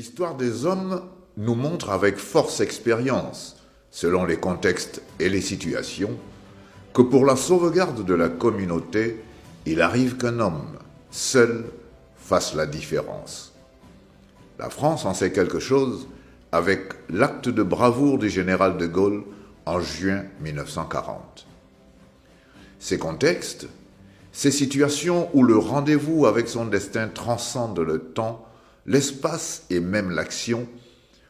L'histoire des hommes nous montre avec force expérience, selon les contextes et les situations, que pour la sauvegarde de la communauté, il arrive qu'un homme, seul, fasse la différence. La France en sait quelque chose avec l'acte de bravoure du général de Gaulle en juin 1940. Ces contextes, ces situations où le rendez-vous avec son destin transcende le temps, l'espace et même l'action,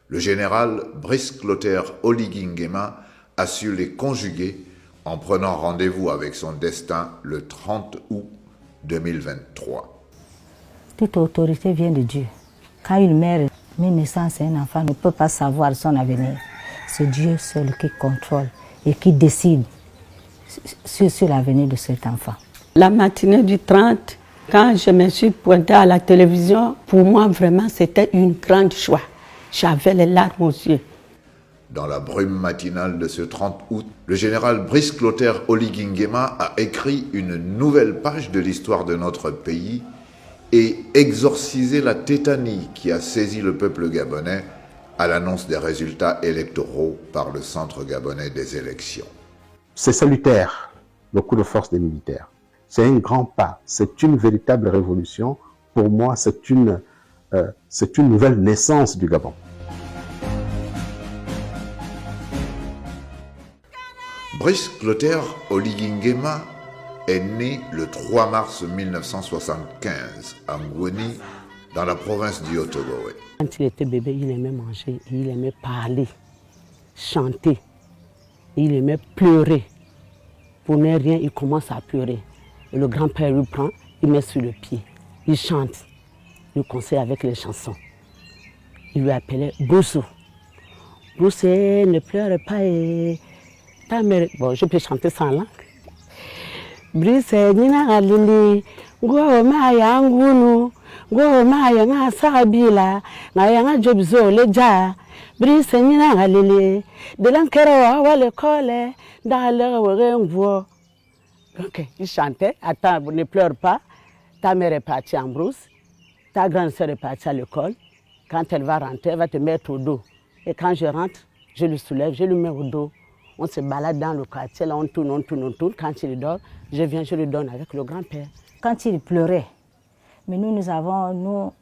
le général Brice Clotaire Oligui Nguema a su les conjuguer en prenant rendez-vous avec son destin le 30 août 2023. Toute autorité vient de Dieu. Quand une mère met naissance à un enfant, ne peut pas savoir son avenir. C'est Dieu seul qui contrôle et qui décide sur l'avenir de cet enfant. La matinée du 30, quand je me suis pointée à la télévision, pour moi vraiment c'était une grande joie. J'avais les larmes aux yeux. Dans la brume matinale de ce 30 août, le général Brice Clotaire Oligui Nguema a écrit une nouvelle page de l'histoire de notre pays et exorcisé la tétanie qui a saisi le peuple gabonais à l'annonce des résultats électoraux par le Centre gabonais des élections. C'est salutaire, le coup de force des militaires. C'est un grand pas, c'est une véritable révolution. Pour moi, c'est une nouvelle naissance du Gabon. Brice Clotaire Oligui Nguema est né le 3 mars 1975 à Ngoni, dans la province du Haut-Togo. Quand il était bébé, il aimait manger, il aimait parler, chanter, il aimait pleurer. Pour ne rien, il commence à pleurer. Et le grand-père lui prend, il met sur le pied, il chante, il conseille avec les chansons. Il lui appelait Boussou. Boussou, ne pleure pas et... Bon, je peux chanter sans langue. Brice nina galili, go maya ngunu, go maya nga sabila, nga yanga jobzo leja. Brice nina galili, de l'ankera wa l'école, dans le wengwo. Ok, il chantait. Attends, ne pleure pas. Ta mère est partie en brousse, ta grande sœur est partie à l'école. Quand elle va rentrer, elle va te mettre au dos. Et quand je rentre, je le soulève, je le mets au dos. On se balade dans le quartier, là on tourne, on tourne, on tourne. Quand il dort, je viens, je le donne avec le grand-père. Quand il pleurait, mais nous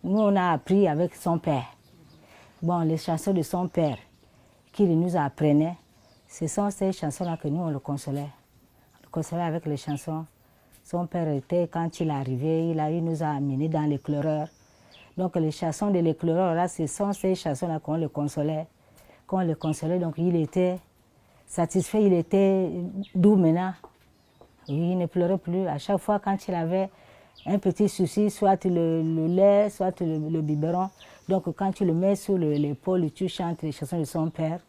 on a appris avec son père. Bon, les chansons de son père qu'il nous apprenait, ce sont ces chansons-là que nous on le consolait. On le consolait avec les chansons. Son père était, quand il est arrivé, il nous a amenés dans l'éclaireur. Donc les chansons de l'éclaireur, là, ce sont ces chansons-là qu'on le consolait. Qu'on le consolait, donc il était satisfait, il était doux maintenant. Il ne pleurait plus. À chaque fois, quand il avait un petit souci, soit le lait, soit le biberon, donc quand tu le mets sur l'épaule, tu chantes les chansons de son père,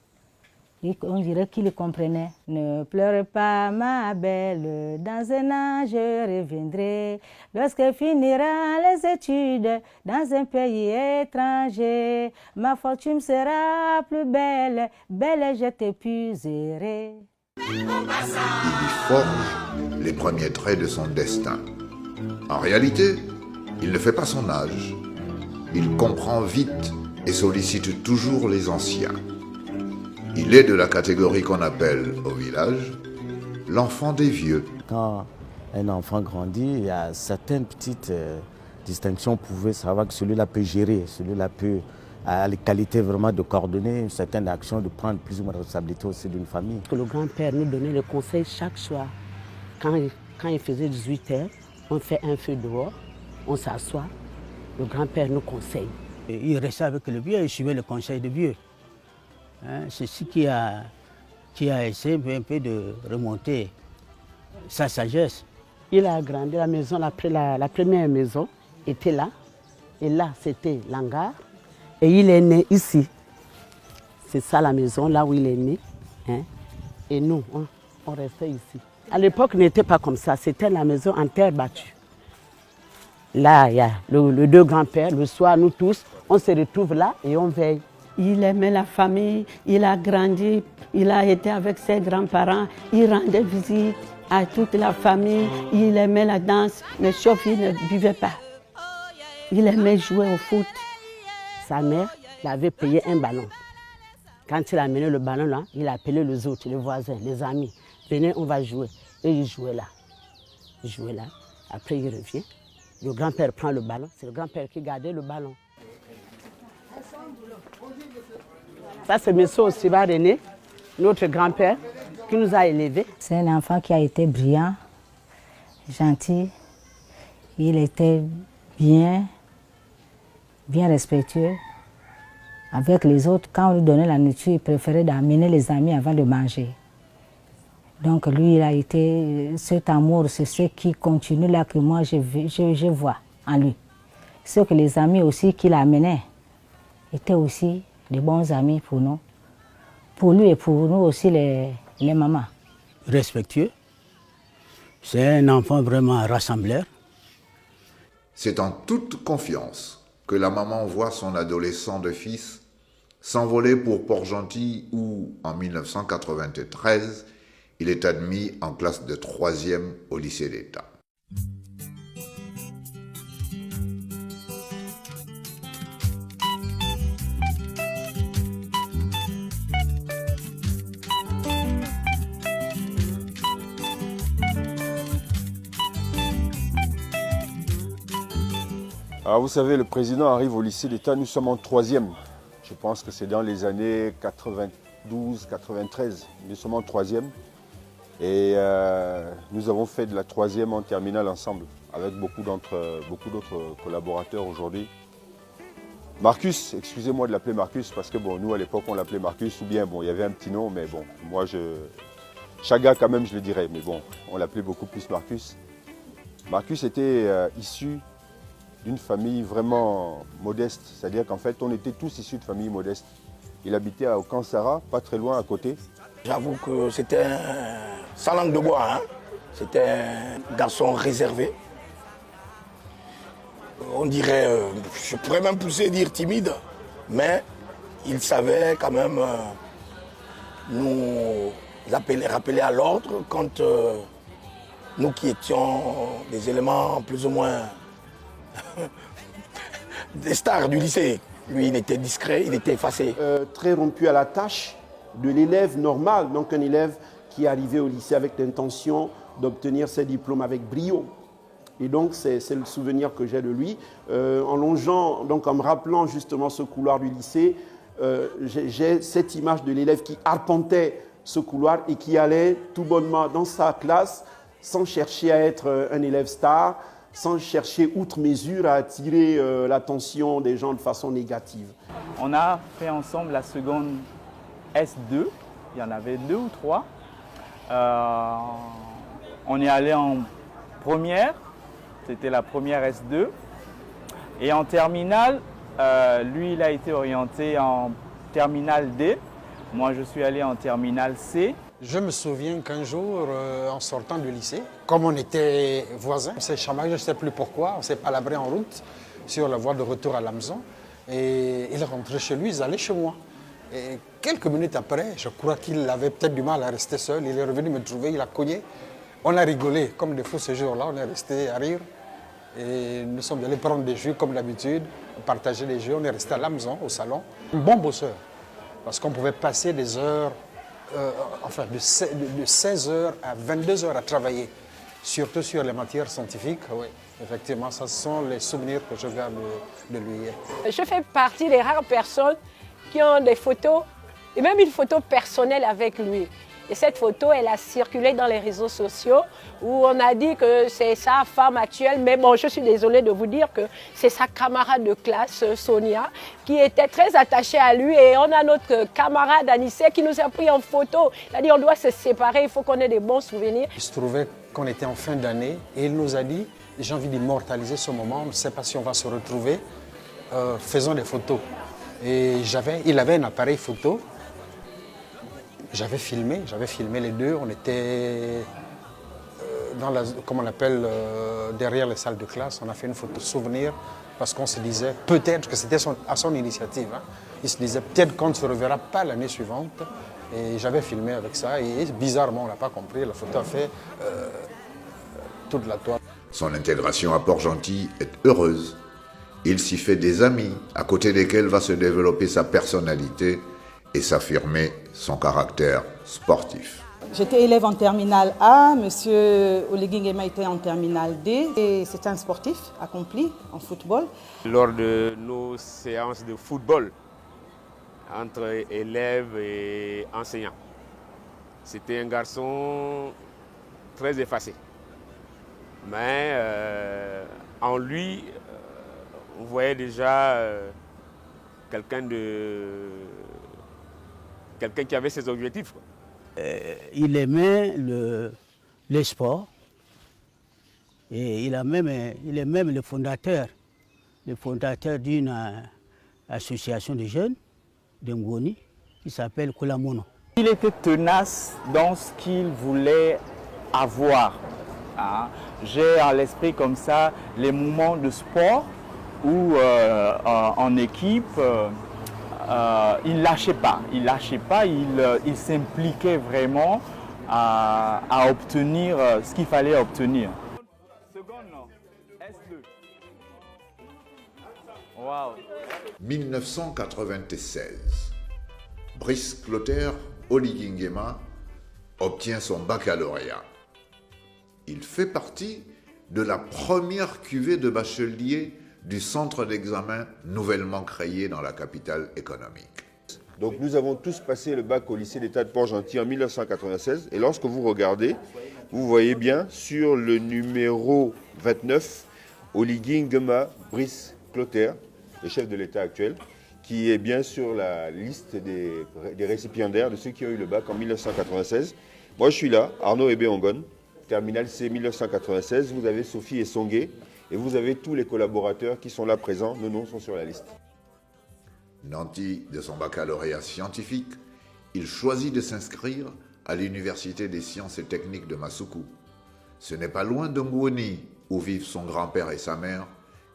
on dirait qu'il comprenait. Ne pleure pas, ma belle, dans un an je reviendrai, lorsque finira les études dans un pays étranger. Ma fortune sera plus belle, belle je t'épuiserai. Il y forge les premiers traits de son destin. En réalité, il ne fait pas son âge. Il comprend vite et sollicite toujours les anciens. Il est de la catégorie qu'on appelle au village l'enfant des vieux. Quand un enfant grandit, il y a certaines petites distinctions. Vous pouvez savoir que celui-là peut gérer, celui-là peut a les qualités vraiment de coordonner une certaine action, de prendre plus ou moins de responsabilité aussi d'une famille. Le grand-père nous donnait le conseil chaque soir. Quand il faisait 18 heures, on fait un feu dehors, on s'assoit, le grand-père nous conseille. Et il restait avec le vieux, il suivait le conseil du vieux. Hein, c'est ce qui a essayé un peu de remonter sa sagesse. Il a agrandi la maison, la première maison était là, et là c'était l'hangar, et il est né ici. C'est ça la maison, là où il est né. Hein, et nous, on restait ici. À l'époque, n'était pas comme ça, c'était la maison en terre battue. Là, il y a le deux grands-pères, le soir, nous tous, on se retrouve là et on veille. Il aimait la famille, il a grandi, il a été avec ses grands-parents, il rendait visite à toute la famille, il aimait la danse, mais sauf qu'il ne buvait pas. Il aimait jouer au foot. Sa mère il avait payé un ballon. Quand il a amené le ballon là, il a appelé les autres, les voisins, les amis. Venez, on va jouer. Et il jouait là. Il jouait là. Après, il revient. Le grand-père prend le ballon. C'est le grand-père qui gardait le ballon. Ça, c'est M. Osiba René, notre grand-père, qui nous a élevés. C'est un enfant qui a été brillant, gentil. Il était bien respectueux. Avec les autres, quand on lui donnait la nourriture, il préférait d'amener les amis avant de manger. Donc lui, il a été, cet amour, c'est ce qui continue là que moi je vois en lui. Ce que les amis aussi qu'il amenait étaient aussi des bons amis pour nous. Pour lui et pour nous aussi les mamans. Respectueux. C'est un enfant vraiment rassembleur. C'est en toute confiance que la maman voit son adolescent de fils s'envoler pour Port-Gentil où, en 1993, il est admis en classe de 3e au lycée d'État. Alors vous savez, le président arrive au lycée d'État, nous sommes en 3e. Je pense que c'est dans les années 92-93. Nous sommes en 3e. Et nous avons fait de la 3e en terminale ensemble, avec beaucoup d'autres collaborateurs aujourd'hui. Marcus, excusez-moi de l'appeler Marcus, parce que bon, nous à l'époque on l'appelait Marcus, ou bien bon, il y avait un petit nom, mais bon, moi Chaga quand même je le dirais, mais bon, on l'appelait beaucoup plus Marcus. Marcus était issu d'une famille vraiment modeste, c'est-à-dire qu'en fait on était tous issus de familles modestes. Il habitait à Okansara, pas très loin à côté. J'avoue que c'était sans langue de bois, hein. C'était un garçon réservé. On dirait, je pourrais même pousser dire timide, mais il savait quand même nous rappeler à l'ordre quand nous qui étions des éléments plus ou moins des stars du lycée. Lui, il était discret, il était effacé. Très rompu à la tâche de l'élève normal, donc un élève qui est arrivé au lycée avec l'intention d'obtenir ses diplômes avec brio. Et donc, c'est le souvenir que j'ai de lui. En longeant, donc en me rappelant justement ce couloir du lycée, j'ai cette image de l'élève qui arpentait ce couloir et qui allait tout bonnement dans sa classe sans chercher à être un élève star, sans chercher outre mesure à attirer l'attention des gens de façon négative. On a fait ensemble la seconde S2, il y en avait 2 ou 3. On est allé en première, c'était la première S2. Et en terminale, lui il a été orienté en terminale D. Moi je suis allé en terminale C. Je me souviens qu'un jour, en sortant du lycée, comme on était voisins, on s'est chamaillé, je ne sais plus pourquoi, on s'est palabré en route sur la voie de retour à la maison. Et il rentrait chez lui, ils allaient chez moi. Et quelques minutes après, je crois qu'il avait peut-être du mal à rester seul. Il est revenu me trouver, il a cogné. On a rigolé comme des fous ce jour-là, on est resté à rire. Et nous sommes allés prendre des jus comme d'habitude, partager les jus. On est resté à la maison, au salon. Un bon bosseur, parce qu'on pouvait passer des heures, de 16h à 22h à travailler, surtout sur les matières scientifiques. Oui, effectivement, ce sont les souvenirs que je garde de lui. Je fais partie des rares personnes qui ont des photos, et même une photo personnelle avec lui. Et cette photo, elle a circulé dans les réseaux sociaux où on a dit que c'est sa femme actuelle. Mais bon, je suis désolée de vous dire que c'est sa camarade de classe, Sonia, qui était très attachée à lui. Et on a notre camarade Anissé qui nous a pris en photo. Il a dit on doit se séparer, il faut qu'on ait des bons souvenirs. Il se trouvait qu'on était en fin d'année et il nous a dit j'ai envie d'immortaliser ce moment, on ne sait pas si on va se retrouver, faisons des photos. Et il avait un appareil photo. J'avais filmé les deux. On était comme on appelle, derrière les salles de classe. On a fait une photo souvenir parce qu'on se disait peut-être que c'était à son initiative. Hein. Il se disait peut-être qu'on ne se reverra pas l'année suivante. Et j'avais filmé avec ça. Et bizarrement, on n'a pas compris. La photo a fait toute la toile. Son intégration à Port-Gentil est heureuse. Il s'y fait des amis, à côté desquels va se développer sa personnalité et s'affirmer son caractère sportif. J'étais élève en terminale A, monsieur Oligui Nguema était en terminale D et c'est un sportif accompli en football. Lors de nos séances de football entre élèves et enseignants, c'était un garçon très effacé. Mais en lui, on voyait déjà quelqu'un qui avait ses objectifs, quoi. Il aimait le sport et il est même le fondateur d'une association de jeunes de Ngoni qui s'appelle Kolamono. Il était tenace dans ce qu'il voulait avoir. Hein. J'ai à l'esprit comme ça les moments de sport où en équipe, il ne lâchait pas, il s'impliquait vraiment à obtenir ce qu'il fallait obtenir. Seconde, S2. Wow. 1996. Brice Clotaire Oligui Nguema obtient son baccalauréat. Il fait partie de la première cuvée de bacheliers du centre d'examen nouvellement créé dans la capitale économique. Donc nous avons tous passé le bac au lycée d'État de Port-Gentil en 1996 et lorsque vous regardez, vous voyez bien sur le numéro 29, Oligui Nguema Brice Clotaire, le chef de l'État actuel, qui est bien sur la liste des récipiendaires de ceux qui ont eu le bac en 1996. Moi je suis là, Arnaud Ebé-Ongon, terminal C 1996, vous avez Sophie Essongué, et vous avez tous les collaborateurs qui sont là présents, nos noms sont sur la liste. Nanti de son baccalauréat scientifique, il choisit de s'inscrire à l'Université des sciences et techniques de Masuku. Ce n'est pas loin de Ngoni, où vivent son grand-père et sa mère,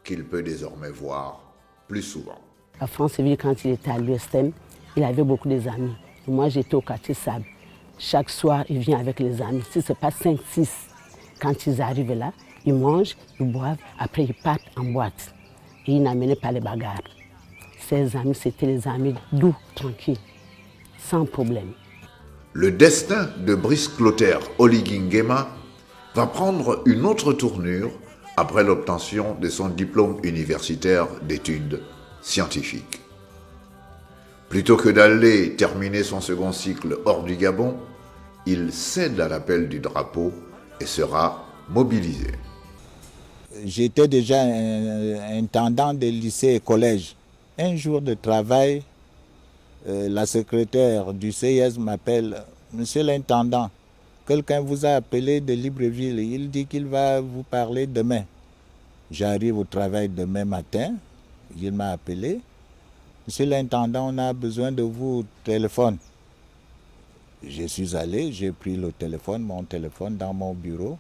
qu'il peut désormais voir plus souvent. À Franceville, quand il était à l'USTM, il avait beaucoup d'amis. Moi, j'étais au quartier Sable. Chaque soir, il vient avec les amis. Si ce n'est pas 5, 6, quand ils arrivent là, ils mangent, ils boivent, après ils partent en boîte. Et ils n'amenaient pas les bagarres. Ses amis, c'était les amis doux, tranquilles, sans problème. Le destin de Brice Clotaire Oligui Nguema va prendre une autre tournure après l'obtention de son diplôme universitaire d'études scientifiques. Plutôt que d'aller terminer son second cycle hors du Gabon, il cède à l'appel du drapeau et sera mobilisé. J'étais déjà intendant des lycées et collèges. Un jour de travail, la secrétaire du CIS m'appelle « Monsieur l'intendant, quelqu'un vous a appelé de Libreville, il dit qu'il va vous parler demain. » J'arrive au travail demain matin, il m'a appelé. « Monsieur l'intendant, on a besoin de vous au téléphone. » Je suis allé, j'ai pris le téléphone, mon téléphone dans mon bureau.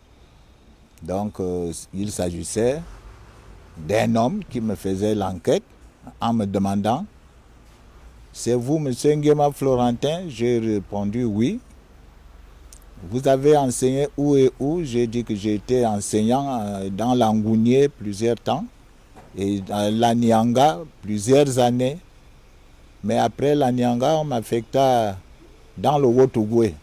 Donc, il s'agissait d'un homme qui me faisait l'enquête en me demandant « C'est vous, M. Nguema Florentin ?» J'ai répondu « Oui. » « Vous avez enseigné où et où ?» J'ai dit que j'étais enseignant dans l'Angounier plusieurs temps et dans l'Anianga plusieurs années. Mais après l'Anianga, on m'affecta dans le Haut-Tougoué.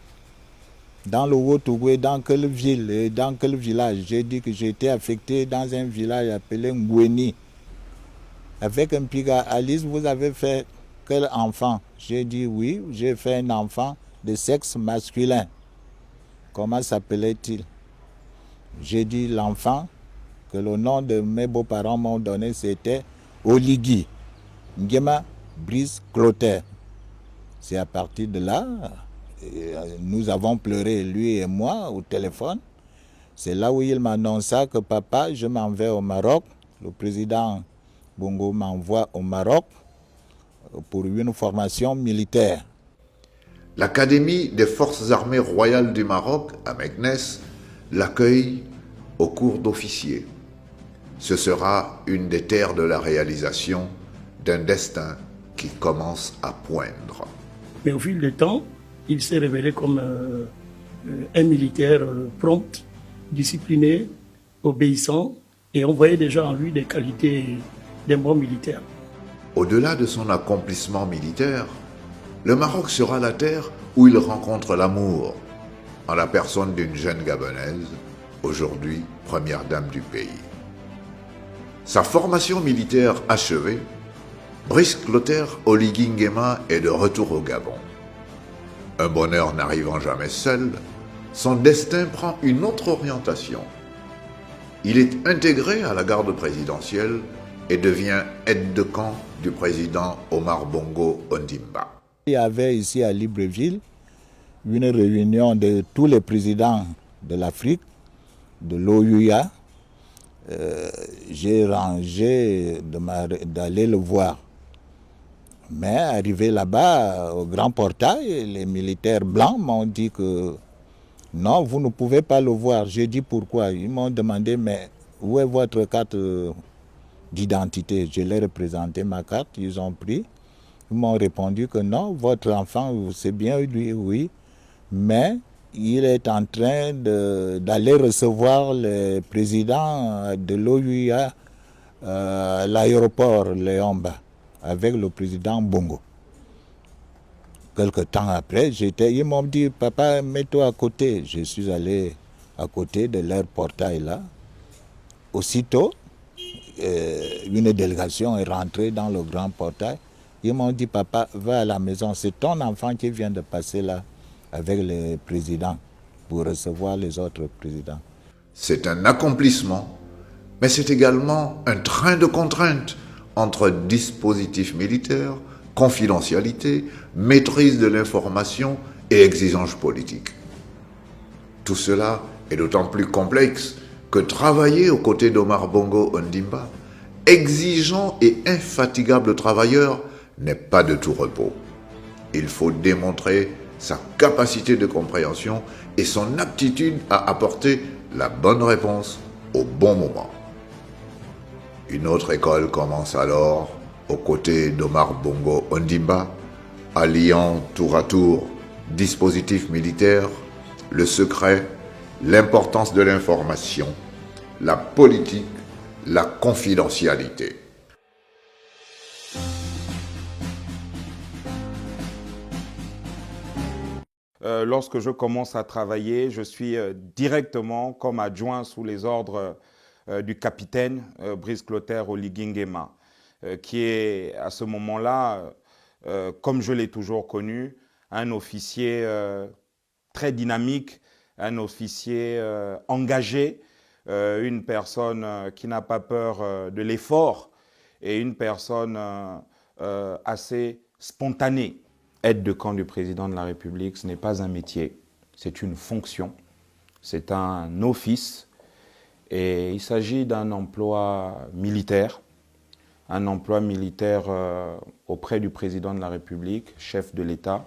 Dans le Haut-Tougoué, dans quelle ville et dans quel village? J'ai dit que j'étais affecté dans un village appelé Ngweni. Avec un piga, Alice, vous avez fait quel enfant? J'ai dit oui, j'ai fait un enfant de sexe masculin. Comment s'appelait-il? J'ai dit l'enfant que le nom de mes beaux-parents m'ont donné, c'était Oligui Nguema Brice Clotaire. C'est à partir de là, nous avons pleuré, lui et moi, au téléphone. C'est là où il m'annonça que papa, je m'en vais au Maroc. Le président Bongo m'envoie au Maroc pour une formation militaire. L'Académie des Forces armées royales du Maroc, à Meknès, l'accueille au cours d'officier. Ce sera une des terres de la réalisation d'un destin qui commence à poindre. Mais au fil du temps, il s'est révélé comme un militaire prompt, discipliné, obéissant, et on voyait déjà en lui des qualités d'un bon militaire. Au-delà de son accomplissement militaire, le Maroc sera la terre où il rencontre l'amour, en la personne d'une jeune Gabonaise, aujourd'hui première dame du pays. Sa formation militaire achevée, Brice Clotaire Oligui Nguema est de retour au Gabon. Un bonheur n'arrivant jamais seul, son destin prend une autre orientation. Il est intégré à la garde présidentielle et devient aide de camp du président Omar Bongo Ondimba. Il y avait ici à Libreville une réunion de tous les présidents de l'Afrique, de l'OUA. J'ai rangé d'aller le voir. Mais arrivé là-bas, au grand portail, les militaires blancs m'ont dit que non, vous ne pouvez pas le voir. J'ai dit pourquoi. Ils m'ont demandé, mais où est votre carte d'identité? Je leur ai présenté ma carte, ils ont pris. Ils m'ont répondu que non, votre enfant, c'est bien lui, oui, mais il est en train d'aller recevoir le président de l'OUA à l'aéroport Léomba avec le président Bongo. Quelque temps après, ils m'ont dit, papa, mets-toi à côté. Je suis allé à côté de leur portail là. Aussitôt, une délégation est rentrée dans le grand portail. Ils m'ont dit, papa, va à la maison, c'est ton enfant qui vient de passer là avec le président pour recevoir les autres présidents. C'est un accomplissement, mais c'est également un train de contraintes entre dispositifs militaires, confidentialité, maîtrise de l'information et exigences politiques. Tout cela est d'autant plus complexe que travailler aux côtés d'Omar Bongo Ondimba, exigeant et infatigable travailleur, n'est pas de tout repos. Il faut démontrer sa capacité de compréhension et son aptitude à apporter la bonne réponse au bon moment. Une autre école commence alors aux côtés d'Omar Bongo Ondimba, alliant tour à tour dispositifs militaires, le secret, l'importance de l'information, la politique, la confidentialité. Lorsque je commence à travailler, je suis directement comme adjoint sous les ordres du capitaine Brice Clotaire Oligui Nguema, qui est à ce moment-là, comme je l'ai toujours connu, un officier très dynamique, un officier engagé, une personne qui n'a pas peur de l'effort et une personne assez spontanée. Aide de camp du président de la République, ce n'est pas un métier, c'est une fonction, c'est un office et il s'agit d'un emploi militaire auprès du président de la République, chef de l'État.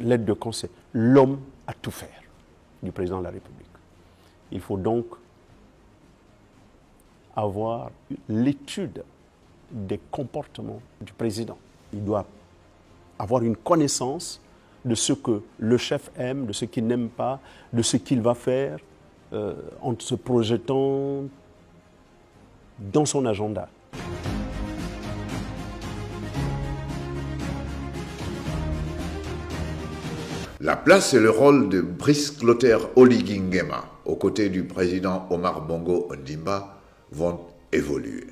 L'aide de camp, c'est l'homme à tout faire du président de la République. Il faut donc avoir l'étude des comportements du président. Il doit avoir une connaissance de ce que le chef aime, de ce qu'il n'aime pas, de ce qu'il va faire en se projetant dans son agenda. La place et le rôle de Brice Clotaire Oligui Nguema aux côtés du président Omar Bongo Ondimba vont évoluer.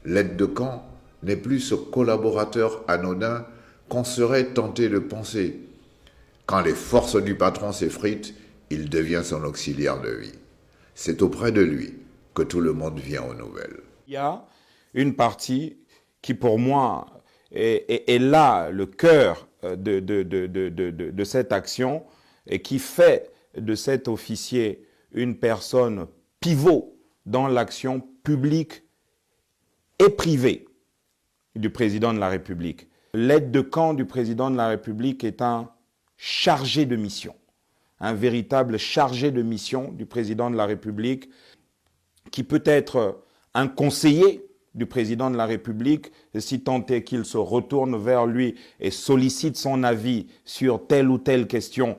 L'aide de camp n'est plus ce collaborateur anodin qu'on serait tenté de penser. Quand les forces du patron s'effritent, il devient son auxiliaire de vie. C'est auprès de lui que tout le monde vient aux nouvelles. Il y a une partie qui, pour moi, est là le cœur de cette action et qui fait de cet officier une personne pivot dans l'action publique et privée du président de la République. L'aide de camp du président de la République est un chargé de mission, un véritable chargé de mission du président de la République qui peut être un conseiller du président de la République, si tant est qu'il se retourne vers lui et sollicite son avis sur telle ou telle question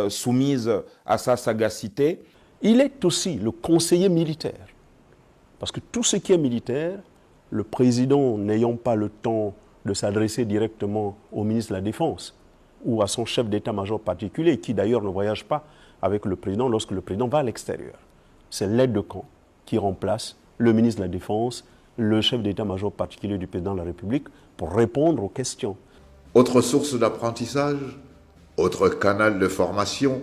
soumise à sa sagacité. Il est aussi le conseiller militaire. Parce que tout ce qui est militaire, le président n'ayant pas le temps de s'adresser directement au ministre de la Défense ou à son chef d'état-major particulier, qui d'ailleurs ne voyage pas avec le président lorsque le président va à l'extérieur. C'est l'aide de camp qui remplace le ministre de la Défense, le chef d'état-major particulier du président de la République, pour répondre aux questions. Autre source d'apprentissage, autre canal de formation,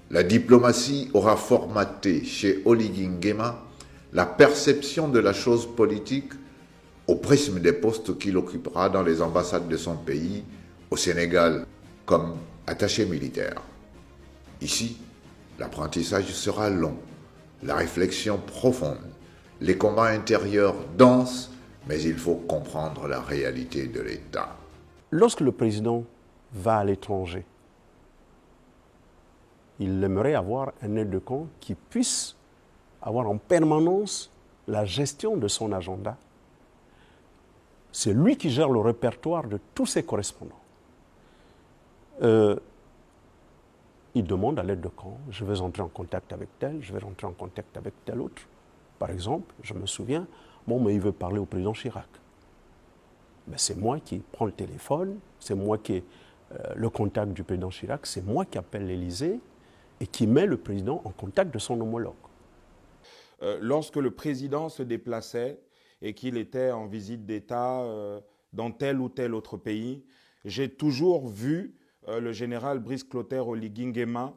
la diplomatie aura formaté chez Oligui Nguema la perception de la chose politique au prisme des postes qu'il occupera dans les ambassades de son pays, au Sénégal, comme attaché militaire. Ici, l'apprentissage sera long, la réflexion profonde, les combats intérieurs denses, mais il faut comprendre la réalité de l'État. Lorsque le président va à l'étranger, il aimerait avoir un aide de camp qui puisse avoir en permanence la gestion de son agenda. C'est lui qui gère le répertoire de tous ses correspondants. Il demande à l'aide de camp, je vais entrer en contact avec tel, je vais rentrer en contact avec tel autre. Par exemple, je me souviens, mais il veut parler au président Chirac. C'est moi qui prends le téléphone, c'est moi qui ai le contact du président Chirac, c'est moi qui appelle l'Élysée et qui met le président en contact de son homologue. Lorsque le président se déplaçait et qu'il était en visite d'État dans tel ou tel autre pays, j'ai toujours vu le général Brice Clotaire Oligui Nguema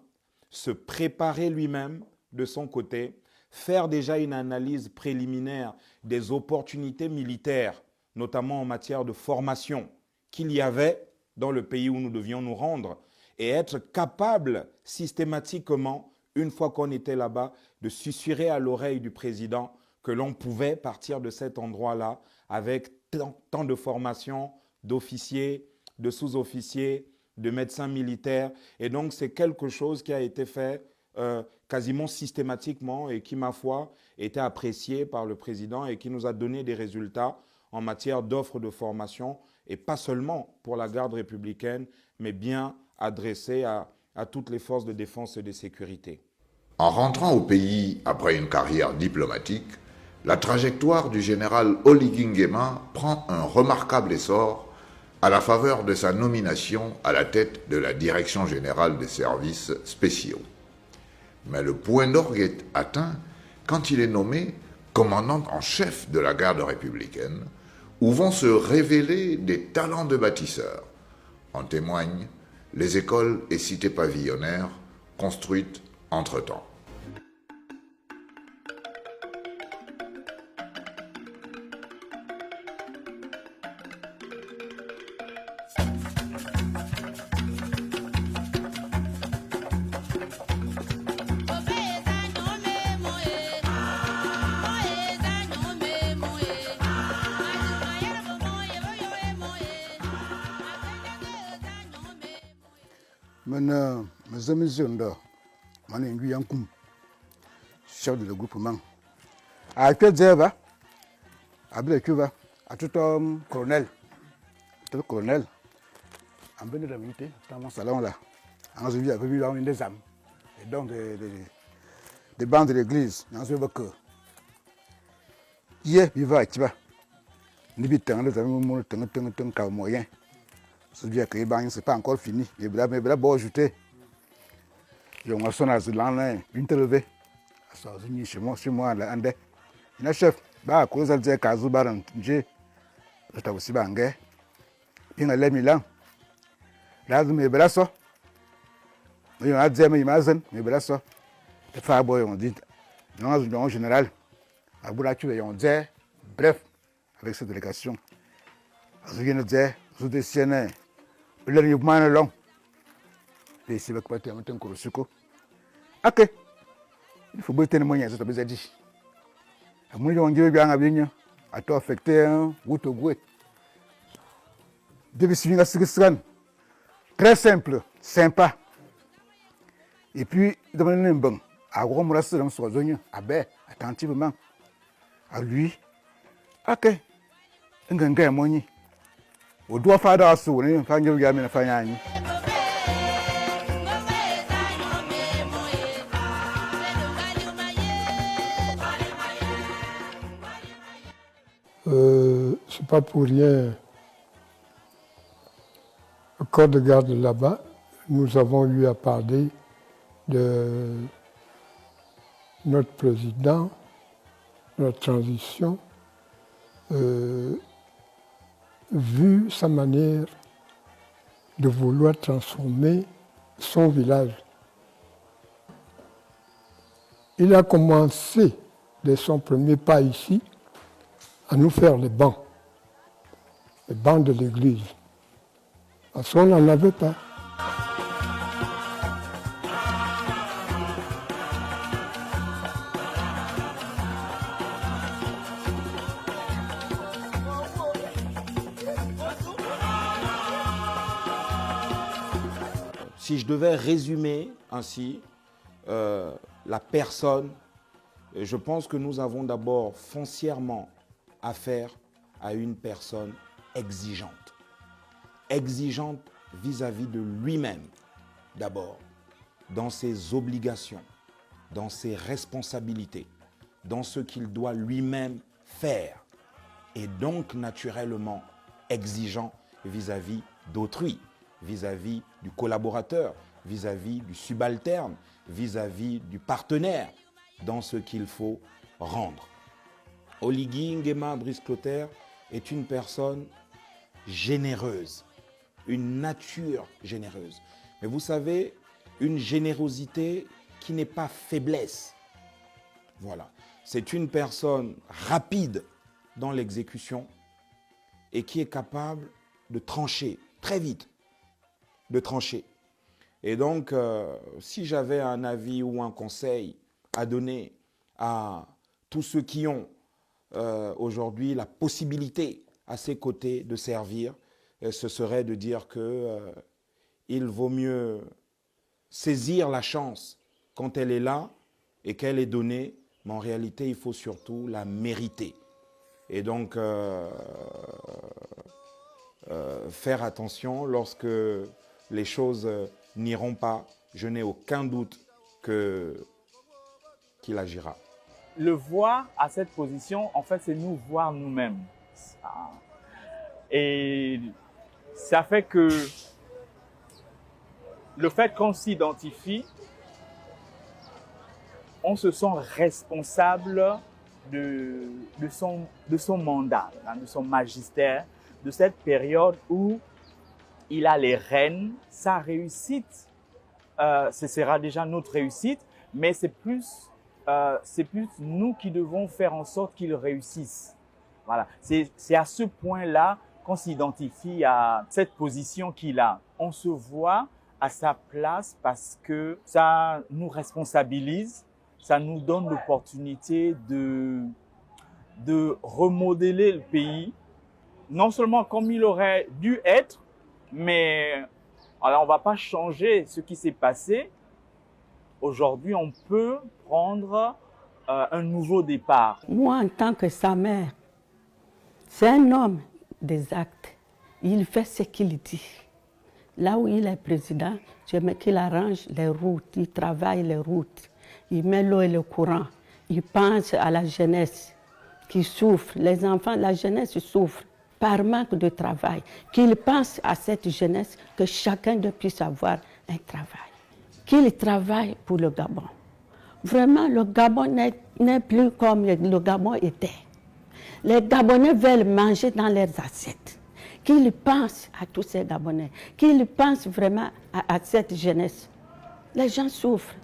se préparer lui-même de son côté, faire déjà une analyse préliminaire des opportunités militaires, notamment en matière de formation, qu'il y avait dans le pays où nous devions nous rendre, et être capable systématiquement, une fois qu'on était là-bas, de susurrer à l'oreille du président que l'on pouvait partir de cet endroit-là avec tant de formation d'officiers, de sous-officiers, de médecins militaires. Et donc, c'est quelque chose qui a été fait quasiment systématiquement et qui, ma foi, était apprécié par le président et qui nous a donné des résultats en matière d'offres de formation, et pas seulement pour la garde républicaine, mais bien adressé à toutes les forces de défense et de sécurité. En rentrant au pays après une carrière diplomatique, la trajectoire du général Oligui Nguema prend un remarquable essor à la faveur de sa nomination à la tête de la Direction générale des services spéciaux. Mais le point d'orgue est atteint quand il est nommé commandant en chef de la garde républicaine, où vont se révéler des talents de bâtisseurs. En témoignent les écoles et cités pavillonnaires construites entre-temps. Maintenant, mes amis Zonda, chef de groupement. À quel zéva, à Blekuva, à tout homme colonel, tout colonel, en bonne réalité, dans mon salon là, en je vis avec lui dans une des âmes, et donc des bandes de l'église, dans ce bac. Hier, il va à Tiba. Nibitan, les amis, mon temps moyen. Ce n'est pas encore fini. Il y a beau ajouter. Il y a un son à ce lendemain, une télé. Chez moi, là, il y a un chef. Bah, cause de la Kazou Baran, j'ai. Je aussi bangé. Il y a les Milan. Là, je me brasse. Il y a des amis, me brasse. Les femmes, on dit, non, en général, à Boulatou, on dit, bref, avec cette délégation. Je viens de dire, je décide. Le mouvement est long. Et c'est avec parti à monter un corosco. Ok. Il faut botter les moyens, ça veut dire. À mon on dit bien à venir, à toi affecté un route au goût. Depuis suivre la très simple, sympa. Et puis, demander un bon. À gros moras dans son zone, à baie, attentivement. À lui. Ok. Un ganga moyen. O doit faire dans ce souvenir, faire une gamme de famille. C'est pas pour rien. Au corps de garde là-bas, nous avons eu à parler de notre président, notre transition, vu sa manière de vouloir transformer son village. Il a commencé, dès son premier pas ici, à nous faire les bancs de l'église. Parce qu'on n'en avait pas. Si je devais résumer ainsi la personne, je pense que nous avons d'abord foncièrement affaire à une personne exigeante. Exigeante vis-à-vis de lui-même, d'abord, dans ses obligations, dans ses responsabilités, dans ce qu'il doit lui-même faire, et donc naturellement exigeant vis-à-vis d'autrui, vis-à-vis du collaborateur, vis-à-vis du subalterne, vis-à-vis du partenaire, dans ce qu'il faut rendre. Oligui Nguema Brice Clotaire est une personne généreuse, une nature généreuse. Mais vous savez, une générosité qui n'est pas faiblesse. Voilà. C'est une personne rapide dans l'exécution et qui est capable de trancher très vite, de trancher. Et donc, si j'avais un avis ou un conseil à donner à tous ceux qui ont aujourd'hui la possibilité à ses côtés de servir, ce serait de dire qu'il vaut mieux saisir la chance quand elle est là et qu'elle est donnée, mais en réalité, il faut surtout la mériter. Et donc, faire attention lorsque les choses n'iront pas. Je n'ai aucun doute qu'il agira. Le voir à cette position, en fait, c'est nous voir nous-mêmes. Et ça fait que le fait qu'on s'identifie, on se sent responsable de son mandat, de son magistère, de cette période où il a les rênes. Sa réussite, ce sera déjà notre réussite, mais c'est plus nous qui devons faire en sorte qu'il réussisse. Voilà. C'est à ce point-là qu'on s'identifie à cette position qu'il a. On se voit à sa place parce que ça nous responsabilise, ça nous donne l'opportunité de remodeler le pays, non seulement comme il aurait dû être, mais alors on ne va pas changer ce qui s'est passé. Aujourd'hui, on peut prendre un nouveau départ. Moi, en tant que sa mère, c'est un homme des actes. Il fait ce qu'il dit. Là où il est président, j'aime qu'il arrange les routes, il travaille les routes, il met l'eau et le courant, il pense à la jeunesse qui souffre, les enfants, la jeunesse souffre par manque de travail, qu'il pense à cette jeunesse, que chacun puisse avoir un travail, qu'il travaille pour le Gabon. Vraiment, le Gabon n'est plus comme le Gabon était. Les Gabonais veulent manger dans leurs assiettes. Qu'ils pensent à tous ces Gabonais, qu'ils pensent vraiment à cette jeunesse. Les gens souffrent.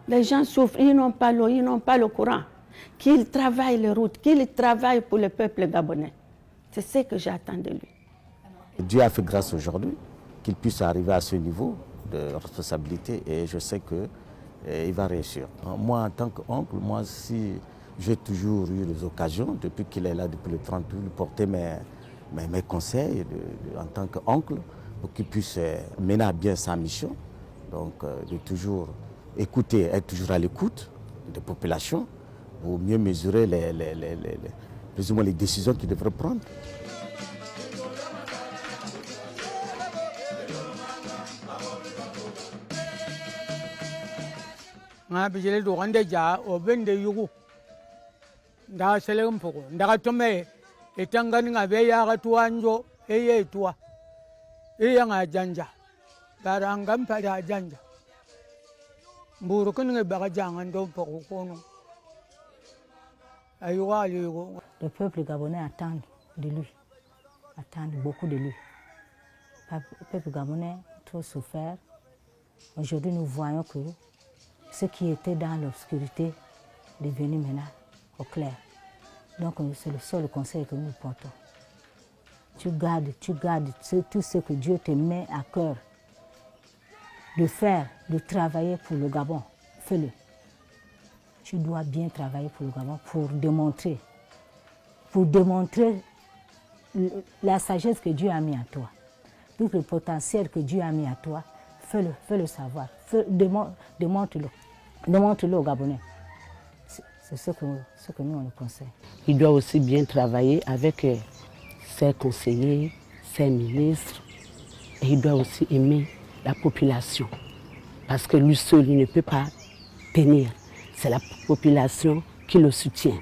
Les gens souffrent, ils n'ont pas l'eau, ils n'ont pas le courant. Qu'ils travaillent les routes, qu'ils travaillent pour le peuple gabonais. C'est ce que j'attends de lui. Dieu a fait grâce aujourd'hui qu'il puisse arriver à ce niveau de responsabilité et je sais qu'il va réussir. Moi, en tant qu'oncle, si j'ai toujours eu les occasions, depuis qu'il est là, depuis le 30 août, de porter mes conseils en tant qu'oncle pour qu'il puisse mener à bien sa mission. Donc, de toujours écouter, être toujours à l'écoute des populations pour mieux mesurer plus ou moins les décisions qu'il devrait prendre. nga bijele do gande ja o bende yugu nda selem poko nda tome etangani ngabe ya tuanjo eye tua eye ngajanja daranga mpala ajanja mburu kunge bagajanga ndo pokono aywa ligo. Le peuple gabonais attend de lui, attend beaucoup de lui. Le peuple gabonais a trop souffert. Aujourd'hui, nous voyons que ce qui était dans l'obscurité est devenu maintenant au clair. Donc, c'est le seul conseil que nous portons. Tu gardes tout ce que Dieu te met à cœur de faire, de travailler pour le Gabon. Fais-le. Tu dois bien travailler pour le Gabon pour démontrer la sagesse que Dieu a mis en toi, tout le potentiel que Dieu a mis en toi. Fais-le savoir, démontre-le aux Gabonais. C'est ce que nous on le conseille. Il doit aussi bien travailler avec ses conseillers, ses ministres, et il doit aussi aimer la population. Parce que lui seul, il ne peut pas tenir. C'est la population qui le soutient.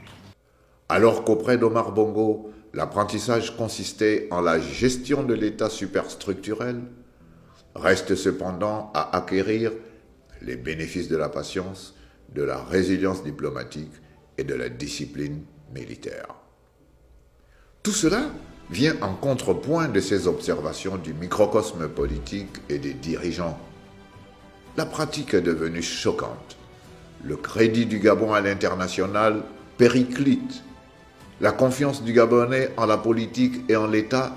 Alors qu'auprès d'Omar Bongo, l'apprentissage consistait en la gestion de l'État superstructurel, reste cependant à acquérir les bénéfices de la patience, de la résilience diplomatique et de la discipline militaire. Tout cela vient en contrepoint de ces observations du microcosme politique et des dirigeants. La pratique est devenue choquante. Le crédit du Gabon à l'international périclite. La confiance du Gabonais en la politique et en l'État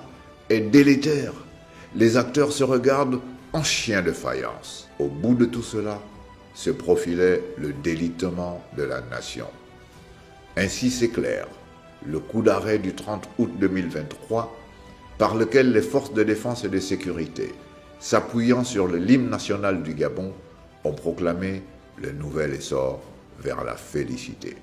est délétère. Les acteurs se regardent en chiens de faïence. Au bout de tout cela, se profilait le délitement de la nation. Ainsi s'éclaire le coup d'arrêt du 30 août 2023 par lequel les forces de défense et de sécurité, s'appuyant sur l'hymne national du Gabon, ont proclamé le nouvel essor vers la félicité.